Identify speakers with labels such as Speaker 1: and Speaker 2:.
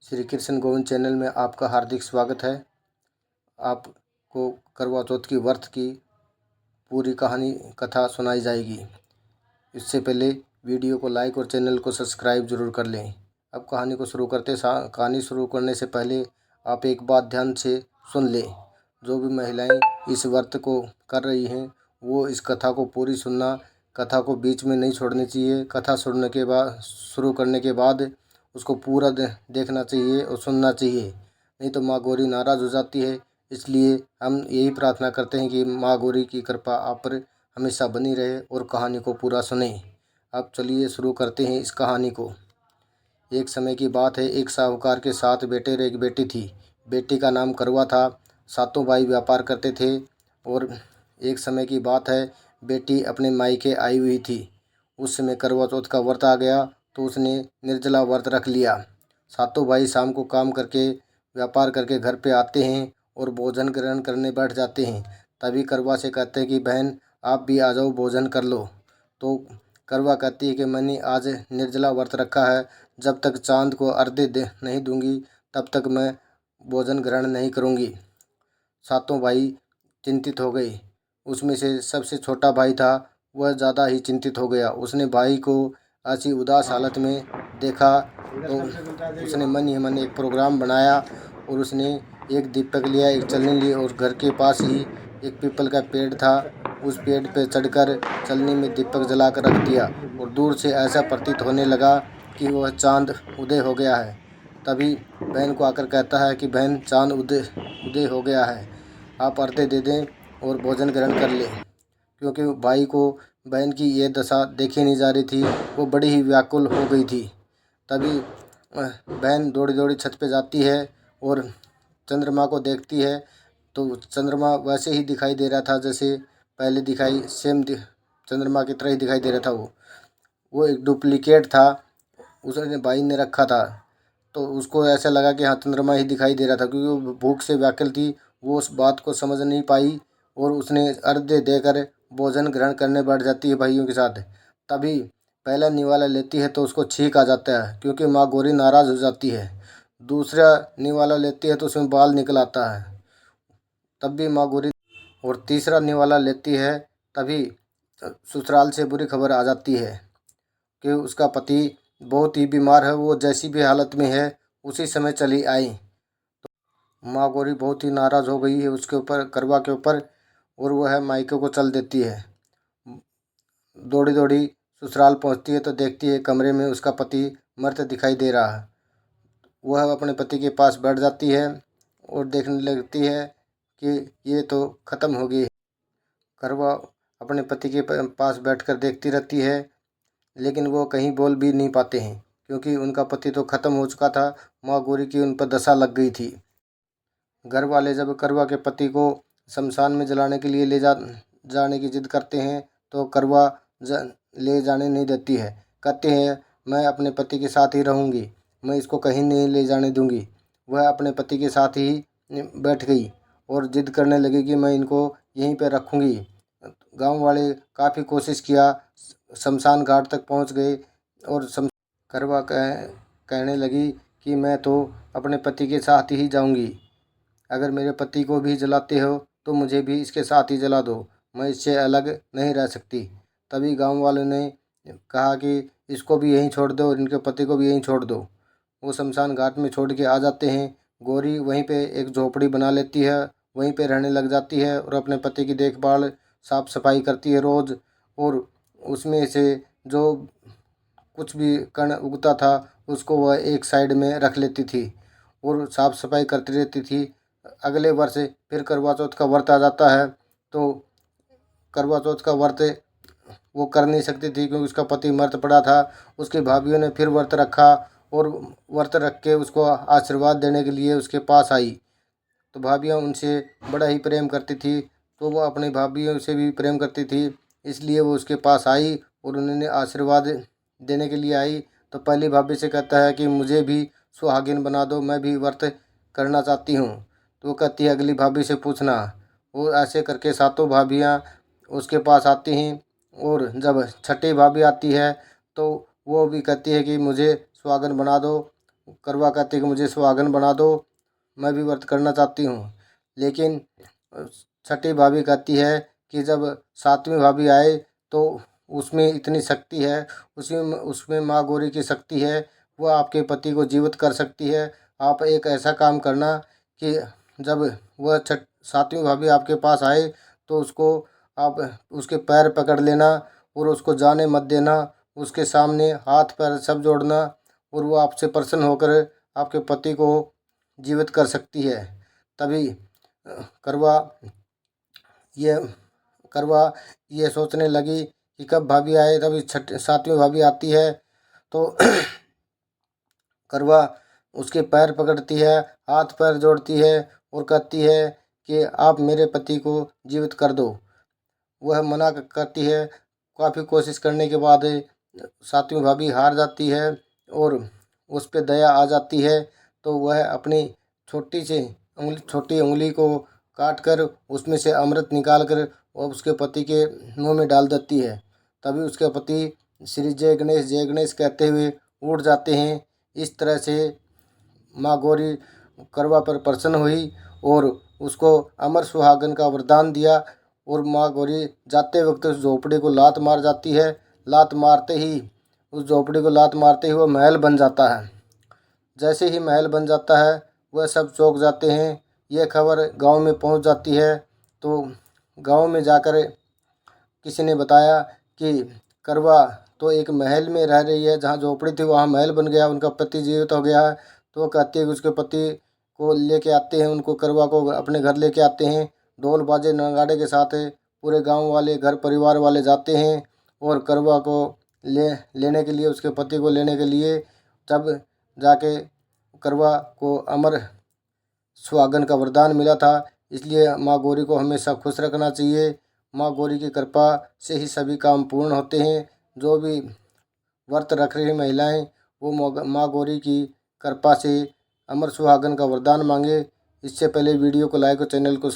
Speaker 1: Shri Krishna Govind channel में आपका हार्दिक स्वागत है। आपको करवा चौथ की व्रत की पूरी कहानी कथा सुनाई जाएगी। इससे पहले वीडियो को लाइक और चैनल को सब्सक्राइब जरूर कर लें। अब कहानी को शुरू करते कहानी शुरू करने से पहले आप एक बात ध्यान से सुन लें। जो भी महिलाएं इस व्रत को कर रही हैं वो इस कथा को पूरी सुनना, कथा को बीच में नहीं छोड़नी चाहिए। कथा सुनने के बाद शुरू करने के बाद उसको पूरा देखना चाहिए और सुनना चाहिए, नहीं तो माँ गौरी नाराज़ हो जाती है। इसलिए हम यही प्रार्थना करते हैं कि माँ गौरी की कृपा आप पर हमेशा बनी रहे और कहानी को पूरा सुने। अब चलिए शुरू करते हैं इस कहानी को। एक समय की बात है, एक साहूकार के 7 बेटे और एक बेटी थी। बेटी का नाम करवा था। सातों भाई व्यापार करते थे और एक समय की बात है, बेटी अपने मायके आई हुई थी। उस समय करवा चौथ का व्रत आ गया तो उसने निर्जला व्रत रख लिया। सातों भाई शाम को काम करके व्यापार करके घर पे आते हैं और भोजन ग्रहण करने बैठ जाते हैं। तभी करवा से कहते हैं कि बहन आप भी आ जाओ, भोजन कर लो। तो करवा कहती है कि मैंने आज निर्जला व्रत रखा है, जब तक चांद को अर्घ्य दे नहीं दूंगी तब तक मैं भोजन ग्रहण नहीं करूंगी। सातों भाई चिंतित हो गए। उसमें से सबसे छोटा भाई था, वह ज़्यादा ही चिंतित हो गया। उसने भाई को ऐसी उदास हालत में देखा तो उसने मन ही मन एक प्रोग्राम बनाया और उसने एक दीपक लिया, एक चलनी ली और घर के पास ही एक पीपल का पेड़ था, उस पेड़ पे चढ़कर चलनी में दीपक जलाकर रख दिया और दूर से ऐसा प्रतीत होने लगा कि वह चांद उदय हो गया है। तभी बहन को आकर कहता है कि बहन चांद उदय उदय हो गया है, आप अर्घ्य दे दें और भोजन ग्रहण कर लें। क्योंकि भाई को बहन की ये दशा देखी नहीं जा रही थी, वो बड़ी ही व्याकुल हो गई थी। तभी बहन दौड़ी दौड़ी छत पे जाती है और चंद्रमा को देखती है तो चंद्रमा वैसे ही दिखाई दे रहा था जैसे पहले दिखाई, सेम चंद्रमा की तरह ही दिखाई दे रहा था। वो एक डुप्लीकेट था, उसने भाई ने रखा था। तो उसको ऐसा लगा कि हाँ चंद्रमा ही दिखाई दे रहा था, क्योंकि वो भूख से व्याकुल थी, वो उस बात को समझ नहीं पाई और उसने अर्घ्य देकर भोजन ग्रहण करने बैठ जाती है भाइयों के साथ। तभी पहला निवाला लेती है तो उसको छींक आ जाता है, क्योंकि माँ गौरी नाराज़ हो जाती है। दूसरा निवाला लेती है तो उसमें बाल निकल आता है, तब भी माँ गौरी। और तीसरा निवाला लेती है तभी ससुराल से बुरी खबर आ जाती है कि उसका पति बहुत ही बीमार है, वो जैसी भी हालत में है उसी समय चली आई। माँ गौरी बहुत ही नाराज़ हो गई है उसके ऊपर, करवा के ऊपर, और वह मायके को चल देती है। दौड़ी दौड़ी ससुराल पहुंचती है तो देखती है कमरे में उसका पति मृत दिखाई दे रहा है। वह अपने पति के पास बैठ जाती है और देखने लगती है कि ये तो ख़त्म हो गई। करवा अपने पति के पास बैठकर देखती रहती है, लेकिन वो कहीं बोल भी नहीं पाते हैं, क्योंकि उनका पति तो ख़त्म हो चुका था। माँ गौरी की उन पर दशा लग गई थी। घर वाले जब करवा के पति को शमशान में जलाने के लिए जाने की जिद करते हैं तो करवा ले जाने नहीं देती है। कहते हैं मैं अपने पति के साथ ही रहूँगी, मैं इसको कहीं नहीं ले जाने दूँगी। वह अपने पति के साथ ही बैठ गई और जिद करने लगी कि मैं इनको यहीं पर रखूँगी। गांव वाले काफ़ी कोशिश किया, शमशान घाट तक पहुंच गए और करवा कहने लगी कि मैं तो अपने पति के साथ ही जाऊंगी। अगर मेरे पति को भी जलाते हो तो मुझे भी इसके साथ ही जला दो, मैं इससे अलग नहीं रह सकती। तभी गांव वालों ने कहा कि इसको भी यहीं छोड़ दो और इनके पति को भी यहीं छोड़ दो। वो शमशान घाट में छोड़ के आ जाते हैं। गौरी वहीं पे एक झोपड़ी बना लेती है, वहीं पे रहने लग जाती है और अपने पति की देखभाल साफ सफाई करती है रोज़। और उसमें से जो कुछ भी कण उगता था उसको वह एक साइड में रख लेती थी और साफ सफाई करती रहती थी। अगले वर्ष फिर करवा चौथ का व्रत आ जाता है तो करवा चौथ का व्रत वो कर नहीं सकती थी, क्योंकि उसका पति मृत पड़ा था। उसकी भाभीयों ने फिर व्रत रखा और व्रत रख के उसको आशीर्वाद देने के लिए उसके पास आई। तो भाभियाँ उनसे बड़ा ही प्रेम करती थी, तो वो अपनी भाभीयों से भी प्रेम करती थी, इसलिए वो उसके पास आई और उन्होंने आशीर्वाद देने के लिए आई। तो पहली भाभी से कहता है कि मुझे भी सुहागिन बना दो, मैं भी व्रत करना चाहती हूँ। तो वो कहती है अगली भाभी से पूछना। वो ऐसे करके सातों भाभियाँ उसके पास आती हैं और जब छठी भाभी आती है तो वो भी कहती है कि मुझे सुहागन बना दो, करवा कहती है कि मुझे सुहागन बना दो, मैं भी व्रत करना चाहती हूँ। लेकिन छठी भाभी कहती है कि जब सातवीं भाभी आए तो उसमें इतनी शक्ति है, उसमें माँ गौरी की शक्ति है, वो आपके पति को जीवित कर सकती है। आप एक ऐसा काम करना कि जब वह सातवीं भाभी आपके पास आए तो उसको आप उसके पैर पकड़ लेना और उसको जाने मत देना। उसके सामने हाथ पैर सब जोड़ना और वो आपसे प्रसन्न होकर आपके पति को जीवित कर सकती है। तभी करवा ये करवा ये सोचने लगी कि कब भाभी आए। तभी सातवीं भाभी आती है तो करवा उसके पैर पकड़ती है, हाथ पैर जोड़ती है और कहती है कि आप मेरे पति को जीवित कर दो। वह मना करती है। काफ़ी कोशिश करने के बाद सातवीं भाभी हार जाती है और उस पर दया आ जाती है। तो वह अपनी छोटी उंगली को काट कर उसमें से अमृत निकाल कर और उसके पति के मुंह में डाल देती है। तभी उसके पति श्री जय गणेश कहते हुए उड़ जाते हैं। इस तरह से माँ गौरी करवा पर प्रसन्न हुई और उसको अमर सुहागन का वरदान दिया। और माँ गौरी जाते वक्त उस झोपड़ी को लात मार जाती है। उस झोपड़ी को लात मारते ही वह महल बन जाता है। जैसे ही महल बन जाता है वह सब चौंक जाते हैं। यह खबर गांव में पहुंच जाती है। तो गांव में जाकर किसी ने बताया कि करवा तो एक महल में रह रही है, जहाँ झोपड़ी थी वहाँ महल बन गया, उनका पति जीवित हो गया है। तो वो कहती है कि उसके पति को लेके आते हैं, उनको करवा को अपने घर लेके आते हैं। ढोल बाजे नगाड़े के साथ पूरे गांव वाले घर परिवार वाले जाते हैं और करवा को लेने के लिए, उसके पति को लेने के लिए तब जाके करवा को अमर सुहागन का वरदान मिला था। इसलिए माँ गौरी को हमेशा खुश रखना चाहिए। माँ गौरी की कृपा से ही सभी काम पूर्ण होते हैं। जो भी व्रत रख रही महिलाएं वो माँ गौरी की कृपा से अमर सुहागन का वरदान मांगे। इससे पहले वीडियो को लाइक और चैनल को